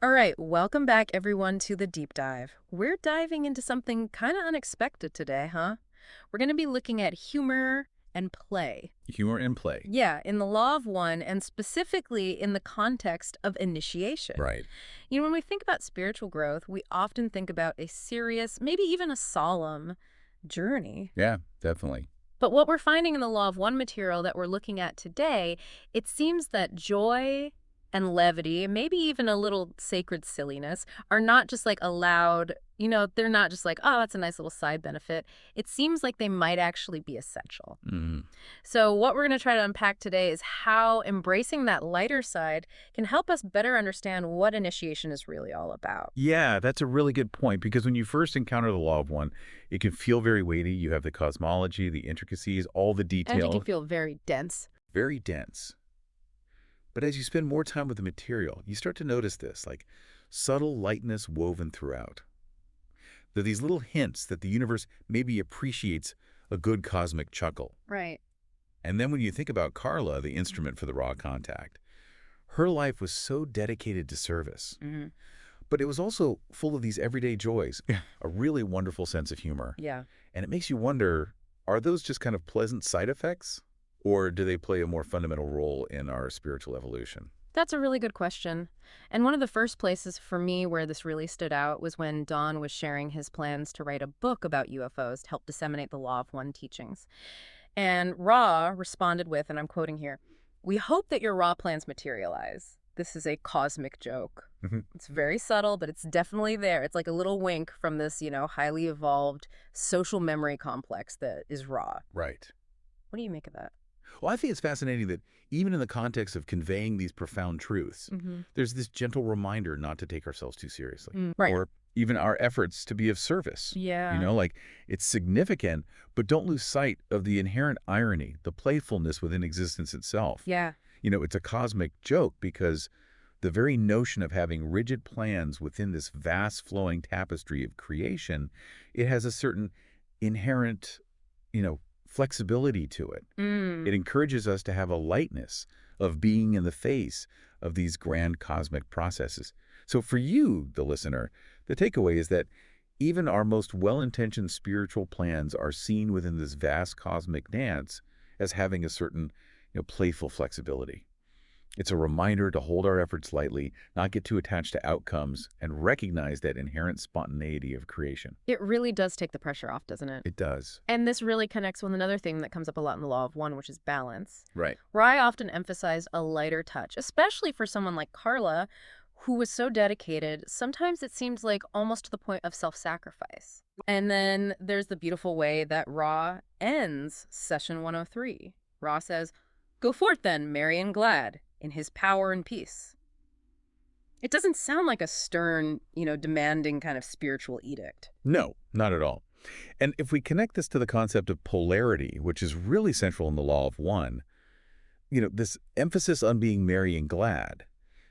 All right, welcome back everyone to the deep dive. We're diving into something kind of unexpected today, huh? We're going to be looking at humor and play. Humor and play. Yeah, in the law of one, and specifically in the context of initiation. Right. When we think about spiritual growth, we often think about a serious, maybe even a solemn journey. Yeah, definitely. But what we're finding in the law of one material that we're looking at today, it seems that joy and levity, maybe even a little sacred silliness, are not just like allowed, they're not just like, oh, that's a nice little side benefit. It seems like they might actually be essential. Hmm. So, what we're going to try to unpack today is how embracing that lighter side can help us better understand what initiation is really all about. Yeah, that's a really good point because when you first encounter the law of one, it can feel very weighty. You have the cosmology, the intricacies, all the And it can detail, feel very dense. very dense. But as you spend more time with the material, you start to notice this, like subtle lightness woven throughout. There are these little hints that the universe maybe appreciates a good cosmic chuckle. Right. And then when you think about Carla, the instrument for the raw contact, her life was so dedicated to service. Hmm. But it was also full of these everyday joys, a really wonderful sense of humor. Yeah. And it makes you wonder, are those just kind of pleasant side effects? Or do they play a more fundamental role in our spiritual evolution? That's a really good question. And one of the first places for me where this really stood out was when Don was sharing his plans to write a book about UFOs to help disseminate the Law of One teachings. And Ra responded with, and I'm quoting here, "We hope that your Ra plans materialize. This is a cosmic joke." Mhm. It's very subtle, but it's definitely there. It's like a little wink from this, highly evolved social memory complex that is Ra. Right. What do you make of that? Well, I think it's fascinating that even in the context of conveying these profound truths, Hmm. there's this gentle reminder not to take ourselves too seriously, Right. or even our efforts to be of service. Yeah. Like it's significant, but don't lose sight of the inherent irony, the playfulness within existence itself. Yeah. It's a cosmic joke because the very notion of having rigid plans within this vast flowing tapestry of creation, it has a certain inherent, you know, flexibility to it. Mm. It encourages us to have a lightness of being in the face of these grand cosmic processes. So for you, the listener, the takeaway is that even our most well-intentioned spiritual plans are seen within this vast cosmic dance as having a certain, playful flexibility. It's a reminder to hold our efforts lightly, not get too attached to outcomes, and recognize that inherent spontaneity of creation. It really does take the pressure off, doesn't it? It does. And this really connects with another thing that comes up a lot in the Law of One, which is balance. Right. Rye often emphasized a lighter touch, especially for someone like Carla, who was so dedicated. Sometimes it seems like almost to the point of self-sacrifice. And then there's the beautiful way that Ra ends session 103. Ra says, "Go forth then, merry and glad, in his power and peace." It doesn't sound like a stern, demanding kind of spiritual edict. No, not at all. And if we connect this to the concept of polarity, which is really central in the law of one, this emphasis on being merry and glad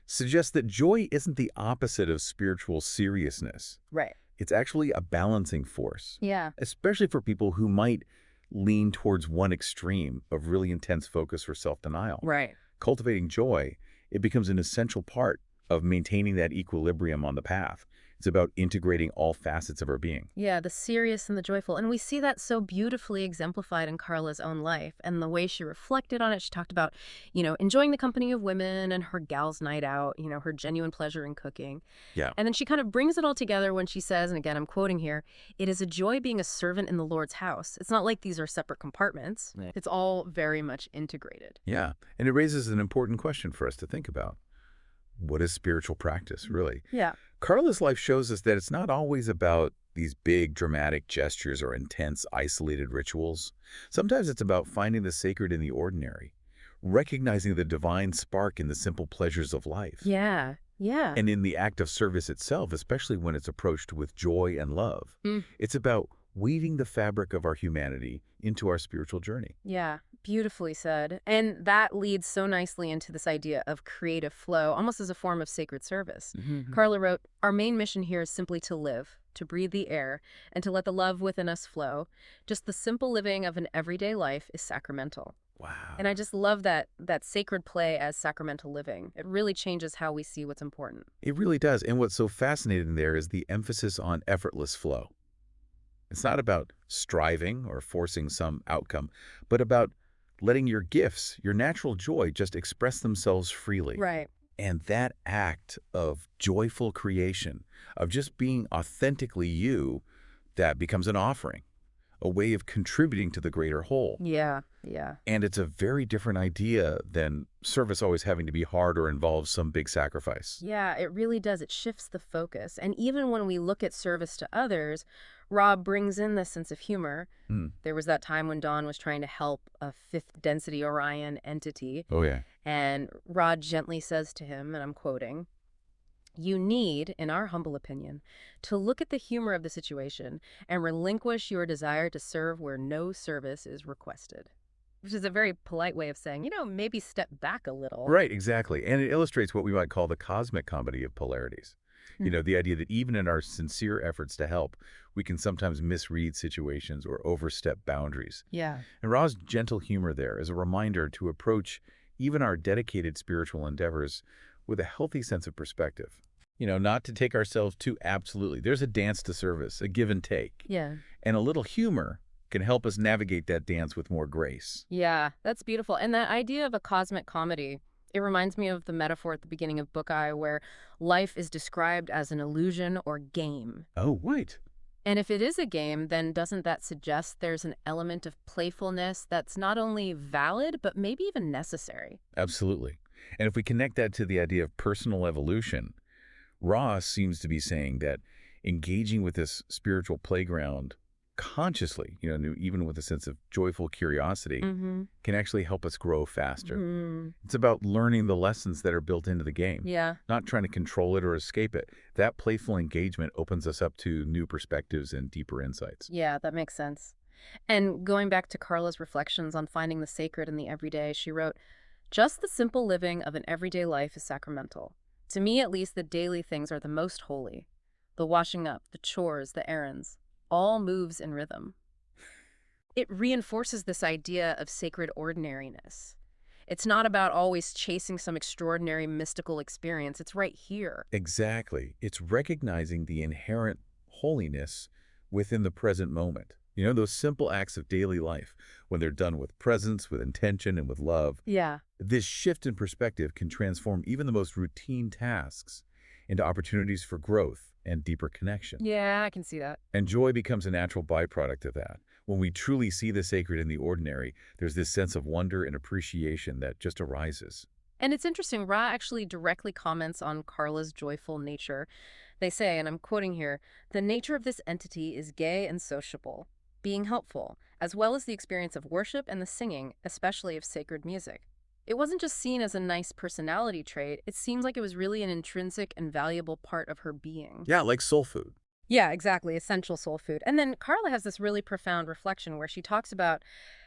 suggests that joy isn't the opposite of spiritual seriousness. Right. It's actually a balancing force, Yeah. especially for people who might lean towards one extreme of really intense focus or self-denial. Right. Cultivating joy, it becomes an essential part of maintaining that equilibrium on the path. It's about integrating all facets of our being. Yeah, the serious and the joyful. And we see that so beautifully exemplified in Carla's own life and the way she reflected on it. She talked about, enjoying the company of women and her gal's night out, her genuine pleasure in cooking. Yeah. And then she kind of brings it all together when she says, and again, I'm quoting here, "It is a joy being a servant in the Lord's house." It's not like these are separate compartments. Yeah. It's all very much integrated. Yeah, and it raises an important question for us to think about. What is spiritual practice, really? Yeah. Carla's life shows us that it's not always about these big, dramatic gestures or intense, isolated rituals. Sometimes it's about finding the sacred in the ordinary, recognizing the divine spark in the simple pleasures of life, Yeah. Yeah. and in the act of service itself, especially when it's approached with joy and love. Mm. It's about weaving the fabric of our humanity into our spiritual journey. Yeah, beautifully said. And that leads so nicely into this idea of creative flow, almost as a form of sacred service. Mhm. Carla wrote, "Our main mission here is simply to live, to breathe the air, and to let the love within us flow. Just the simple living of an everyday life is sacramental." Wow. And I just love that sacred play as sacramental living. It really changes how we see what's important. It really does. And what's so fascinating there is the emphasis on effortless flow. It's not about striving or forcing some outcome, but about letting your gifts, your natural joy, just express themselves freely. Right. And that act of joyful creation, of just being authentically you, that becomes an offering, a way of contributing to the greater whole. Yeah, yeah. And it's a very different idea than service always having to be hard or involve some big sacrifice. Yeah, it really does. It shifts the focus. And even when we look at service to others, Rob brings in this sense of humor. Hmm. There was that time when Dawn was trying to help a fifth density Orion entity, Oh, yeah. and Rod gently says to him, and I'm quoting, "You need, in our humble opinion, to look at the humor of the situation and relinquish your desire to serve where no service is requested." Which is a very polite way of saying, maybe step back a little. Right, exactly. And it illustrates what we might call the cosmic comedy of polarities. The idea that even in our sincere efforts to help, we can sometimes misread situations or overstep boundaries. Yeah. And Ra's gentle humor there is a reminder to approach even our dedicated spiritual endeavors with a healthy sense of perspective. Not to take ourselves too absolutely. There's a dance to service, a give and take. Yeah. And a little humor can help us navigate that dance with more grace. Yeah, that's beautiful. And that idea of a cosmic comedy, it reminds me of the metaphor at the beginning of Book Eye where life is described as an illusion or game. Oh, right. And if it is a game, then doesn't that suggest there's an element of playfulness that's not only valid, but maybe even necessary? Absolutely. And if we connect that to the idea of personal evolution, Ross seems to be saying that engaging with this spiritual playground consciously, even with a sense of joyful curiosity, Mm-hmm. can actually help us grow faster. Mm. It's about learning the lessons that are built into the game, Yeah. not trying to control it or escape it. That playful engagement opens us up to new perspectives and deeper insights. Yeah, that makes sense. And going back to Carla's reflections on finding the sacred in the everyday, she wrote, "Just the simple living of an everyday life is sacramental. To me, at least, the daily things are the most holy. The washing up, the chores, the errands, all moves in rhythm." It reinforces this idea of sacred ordinariness. It's not about always chasing some extraordinary mystical experience. It's right here. Exactly. It's recognizing the inherent holiness within the present moment. Those simple acts of daily life, when they're done with presence, with intention, and with love, Yeah. this shift in perspective can transform even the most routine tasks into opportunities for growth and deeper connection. Yeah, I can see that. And joy becomes a natural byproduct of that. When we truly see the sacred in the ordinary, there's this sense of wonder and appreciation that just arises. And it's interesting, Ra actually directly comments on Carla's joyful nature. They say, and I'm quoting here, "The nature of this entity is gay and sociable, being helpful, as well as the experience of worship and the singing, especially of sacred music. It wasn't just seen as a nice personality trait, it seems like it was really an intrinsic and valuable part of her being." Yeah, like soul food. Yeah, exactly. Essential soul food. And then Carla has this really profound reflection where she talks about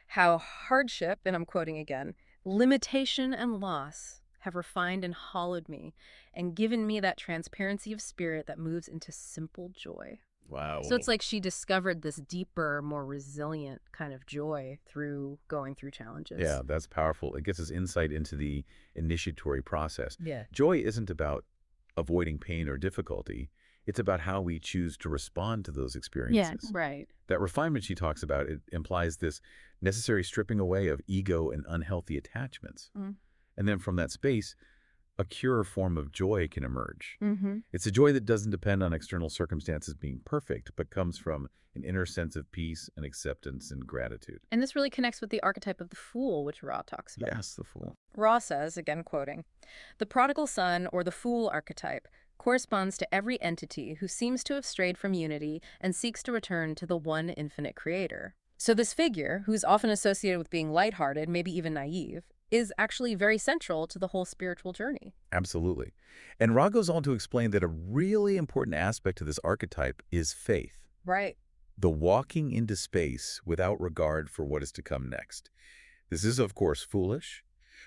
how hardship, and I'm quoting again, "limitation and loss have refined and hollowed me and given me that transparency of spirit that moves into simple joy." Wow. So it's like she discovered this deeper, more resilient kind of joy through going through challenges. Yeah, that's powerful. It gives us insight into the initiatory process. Yeah. Joy isn't about avoiding pain or difficulty. It's about how we choose to respond to those Yeah, experiences. right. That refinement she talks about, it implies this necessary stripping away of ego and unhealthy attachments. Mm. And then from that space, a purer form of joy can emerge. Mm-hmm. It's a joy that doesn't depend on external circumstances being perfect, but comes from an inner sense of peace and acceptance and gratitude. And this really connects with the archetype of the fool, which Ra talks about. Yes, the fool. Ra says, again quoting, "The prodigal son or the fool archetype corresponds to every entity who seems to have strayed from unity and seeks to return to the one infinite creator." So this figure, who's often associated with being lighthearted, maybe even naive, is actually very central to the whole spiritual journey. Absolutely. And Ra goes on to explain that a really important aspect of this archetype is faith. Right. The walking into space without regard for what is to come next. This is, of course, foolish,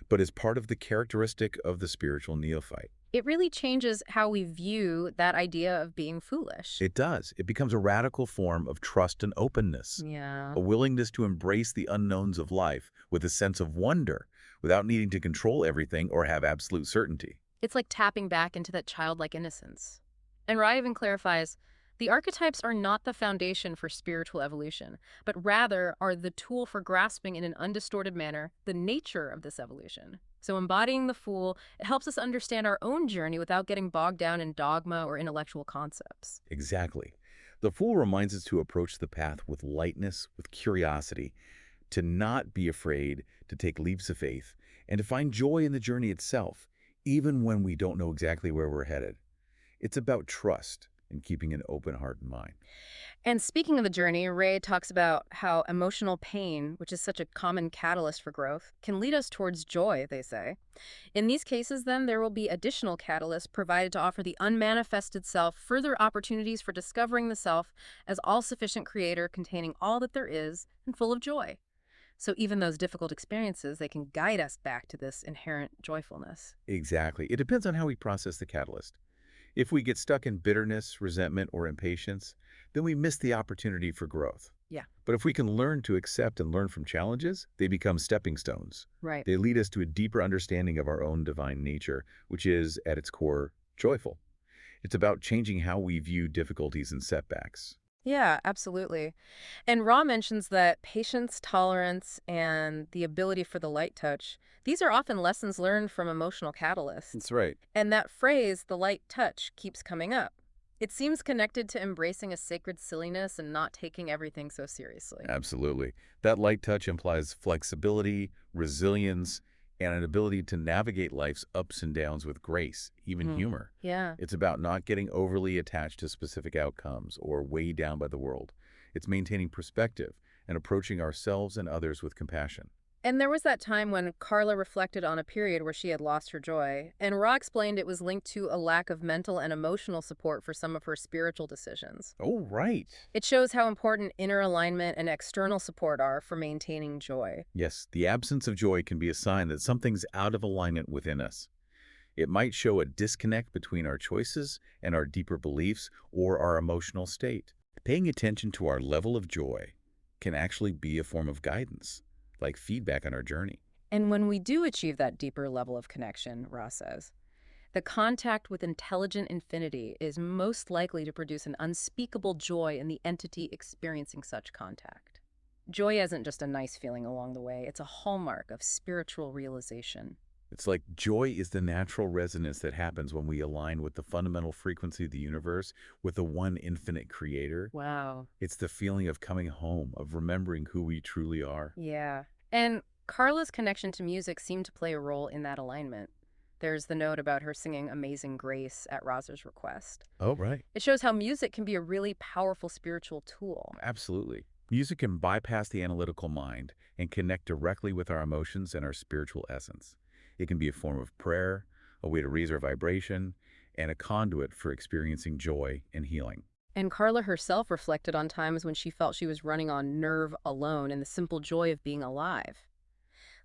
but is part of the characteristic of the spiritual neophyte. It really changes how we view that idea of being foolish. It does. It becomes a radical form of trust and openness, Yeah. a willingness to embrace the unknowns of life with a sense of wonder without needing to control everything or have absolute certainty. It's like tapping back into that childlike innocence. And Ra even clarifies, the archetypes are not the foundation for spiritual evolution, but rather are the tool for grasping in an undistorted manner the nature of this evolution. So embodying the Fool, it helps us understand our own journey without getting bogged down in dogma or intellectual concepts. Exactly. The Fool reminds us to approach the path with lightness, with curiosity, to not be afraid to take leaps of faith, and to find joy in the journey itself, even when we don't know exactly where we're headed. It's about trust and keeping an open heart and mind. And speaking of the journey, Ray talks about how emotional pain, which is such a common catalyst for growth, can lead us towards joy, they say. In these cases, then, there will be additional catalysts provided to offer the unmanifested self further opportunities for discovering the self as all-sufficient creator containing all that there is and full of joy. So even those difficult experiences, they can guide us back to this inherent joyfulness. Exactly. It depends on how we process the catalyst. If we get stuck in bitterness, resentment, or impatience, then we miss the opportunity for growth. Yeah, But if we can learn to accept and learn from challenges, they become stepping stones. right. They lead us to a deeper understanding of our own divine nature, which is, at its core, joyful. It's about changing how we view difficulties and setbacks. Yeah, absolutely. And Ra mentions that patience, tolerance, and the ability for the light touch, these are often lessons learned from emotional catalysts. That's right. And that phrase, the light touch, keeps coming up. It seems connected to embracing a sacred silliness and not taking everything so seriously. Absolutely. That light touch implies flexibility, resilience, and an ability to navigate life's ups and downs with grace, even Hmm. humor. Yeah. It's about not getting overly attached to specific outcomes or weighed down by the world. It's maintaining perspective and approaching ourselves and others with compassion. And there was that time when Carla reflected on a period where she had lost her joy, and Ra explained it was linked to a lack of mental and emotional support for some of her spiritual decisions. Oh, right. It shows how important inner alignment and external support are for maintaining joy. Yes, the absence of joy can be a sign that something's out of alignment within us. It might show a disconnect between our choices and our deeper beliefs or our emotional state. Paying attention to our level of joy can actually be a form of guidance, like feedback on our journey. And when we do achieve that deeper level of connection, Ra says, the contact with intelligent infinity is most likely to produce an unspeakable joy in the entity experiencing such contact. Joy isn't just a nice feeling along the way, it's a hallmark of spiritual realization. It's like joy is the natural resonance that happens when we align with the fundamental frequency of the universe, with the one infinite creator. Wow. It's the feeling of coming home, of remembering who we truly are. Yeah. And Carla's connection to music seemed to play a role in that alignment. There's the note about her singing Amazing Grace at Roz's request. Oh, right. It shows how music can be a really powerful spiritual tool. Absolutely. Music can bypass the analytical mind and connect directly with our emotions and our spiritual essence. It can be a form of prayer, a way to raise our vibration, and a conduit for experiencing joy and healing. And Carla herself reflected on times when she felt she was running on nerve alone in the simple joy of being alive.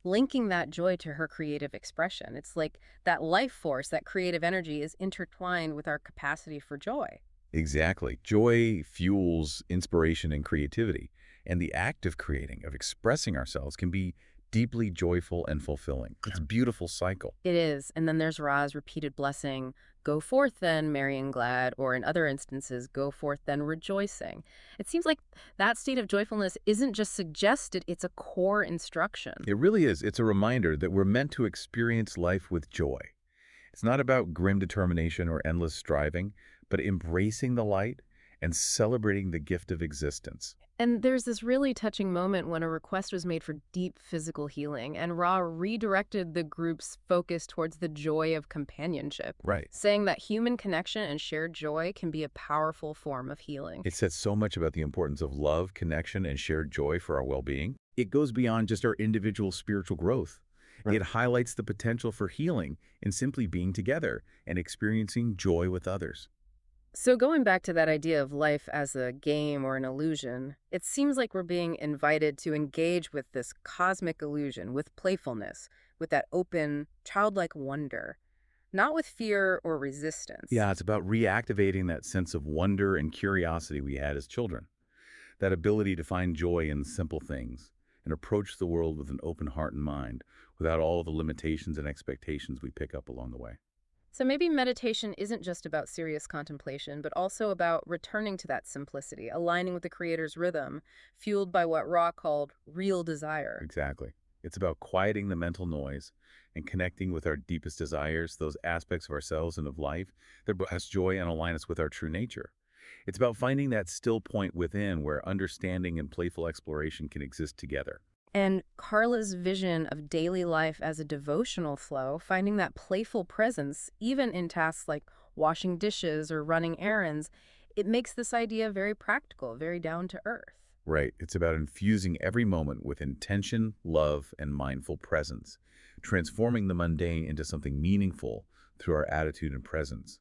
Linking that joy to her creative expression, it's like that life force, that creative energy is intertwined with our capacity for joy. Exactly. Joy fuels inspiration and creativity, and the act of creating, of expressing ourselves, can be deeply joyful and fulfilling. It's a beautiful cycle. It is. And then there's Ra's repeated blessing, go forth then, merry and glad, or in other instances, go forth then, rejoicing. It seems like that state of joyfulness isn't just suggested, it's a core instruction. It really is. It's a reminder that we're meant to experience life with joy. It's not about grim determination or endless striving, but embracing the light and celebrating the gift of existence. And there's this really touching moment when a request was made for deep physical healing, and Ra redirected the group's focus towards the joy of companionship, Right. saying that human connection and shared joy can be a powerful form of healing. It says so much about the importance of love, connection, and shared joy for our well-being. It goes beyond just our individual spiritual growth. Right. It highlights the potential for healing in simply being together and experiencing joy with others. So going back to that idea of life as a game or an illusion, it seems like we're being invited to engage with this cosmic illusion with playfulness, with that open, childlike wonder. not with fear or resistance. Yeah, it's about reactivating that sense of wonder and curiosity we had as children, that ability to find joy in simple things and approach the world with an open heart and mind without all the limitations and expectations we pick up along the way. So maybe meditation isn't just about serious contemplation, but also about returning to that simplicity, aligning with the Creator's rhythm, fueled by what Ra called real desire. Exactly. It's about quieting the mental noise and connecting with our deepest desires, those aspects of ourselves and of life that bring us joy and align us with our true nature. It's about finding that still point within where understanding and playful exploration can exist together. And Carla's vision of daily life as a devotional flow, finding that playful presence, even in tasks like washing dishes or running errands, it makes this idea very practical, very down to earth. Right. It's about infusing every moment with intention, love, and mindful presence, transforming the mundane into something meaningful through our attitude and presence.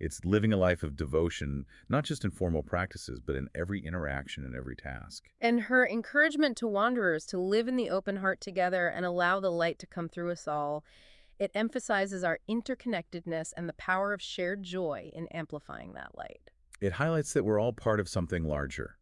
It's living a life of devotion, not just in formal practices, but in every interaction and every task. And her encouragement to wanderers to live in the open heart together and allow the light to come through us all, it emphasizes our interconnectedness and the power of shared joy in amplifying that light. It highlights that we're all part of something larger,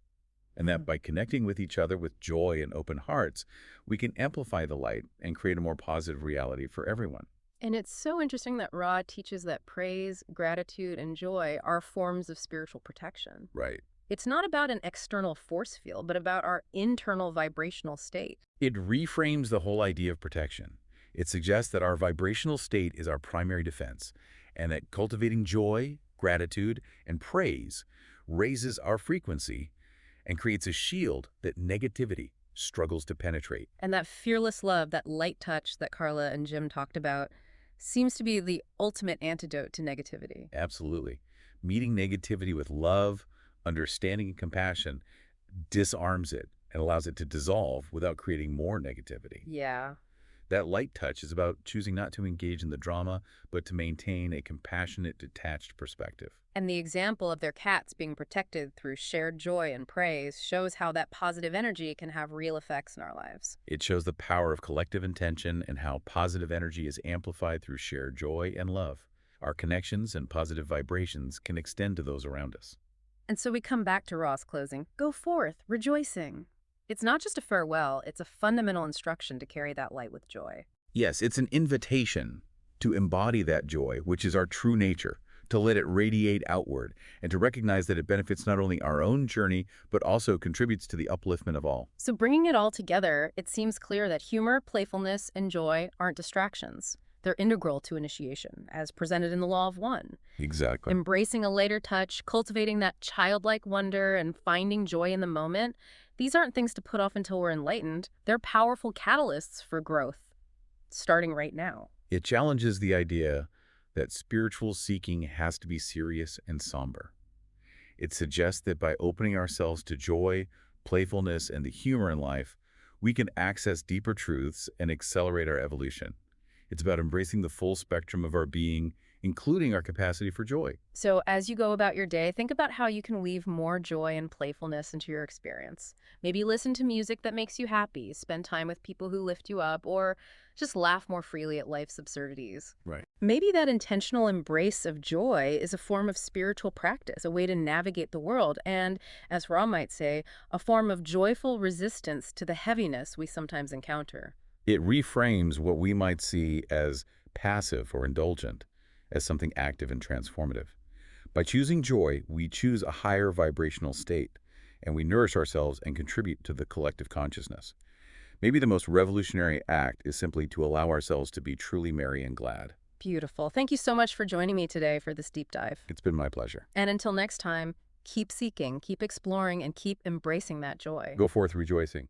and that Mm. by connecting with each other with joy and open hearts, we can amplify the light and create a more positive reality for everyone. And it's so interesting that Ra teaches that praise, gratitude, and joy are forms of spiritual protection. Right. It's not about an external force field, but about our internal vibrational state. It reframes the whole idea of protection. It suggests that our vibrational state is our primary defense, and that cultivating joy, gratitude, and praise raises our frequency and creates a shield that negativity struggles to penetrate. And that fearless love, that light touch that Carla and Jim talked about, seems to be the ultimate antidote to negativity. Absolutely. Meeting negativity with love, understanding, and compassion disarms it and allows it to dissolve without creating more negativity. Yeah. That light touch is about choosing not to engage in the drama, but to maintain a compassionate, detached perspective. And the example of their cats being protected through shared joy and praise shows how that positive energy can have real effects in our lives. It shows the power of collective intention and how positive energy is amplified through shared joy and love. Our connections and positive vibrations can extend to those around us. And so we come back to Ross closing. Go forth, rejoicing. It's not just a farewell, it's a fundamental instruction to carry that light with joy. Yes, it's an invitation to embody that joy, which is our true nature, to let it radiate outward, and to recognize that it benefits not only our own journey, but also contributes to the upliftment of all. So bringing it all together, it seems clear that humor, playfulness, and joy aren't distractions. They're integral to initiation, as presented in the Law of One. Exactly. Embracing a lighter touch, cultivating that childlike wonder, and finding joy in the moment, these aren't things to put off until we're enlightened. They're powerful catalysts for growth, starting right now. It challenges the idea that spiritual seeking has to be serious and somber. It suggests that by opening ourselves to joy, playfulness, and the humor in life, we can access deeper truths and accelerate our evolution. It's about embracing the full spectrum of our being, including our capacity for joy. So as you go about your day, think about how you can weave more joy and playfulness into your experience. Maybe listen to music that makes you happy, spend time with people who lift you up, or just laugh more freely at life's absurdities. Right. Maybe that intentional embrace of joy is a form of spiritual practice, a way to navigate the world, and, as Ra might say, a form of joyful resistance to the heaviness we sometimes encounter. It reframes what we might see as passive or indulgent as something active and transformative. By choosing joy, we choose a higher vibrational state, and we nourish ourselves and contribute to the collective consciousness. Maybe the most revolutionary act is simply to allow ourselves to be truly merry and glad. Beautiful. Thank you so much for joining me today for this deep dive. It's been my pleasure. And until next time, keep seeking, keep exploring, and keep embracing that joy. Go forth rejoicing.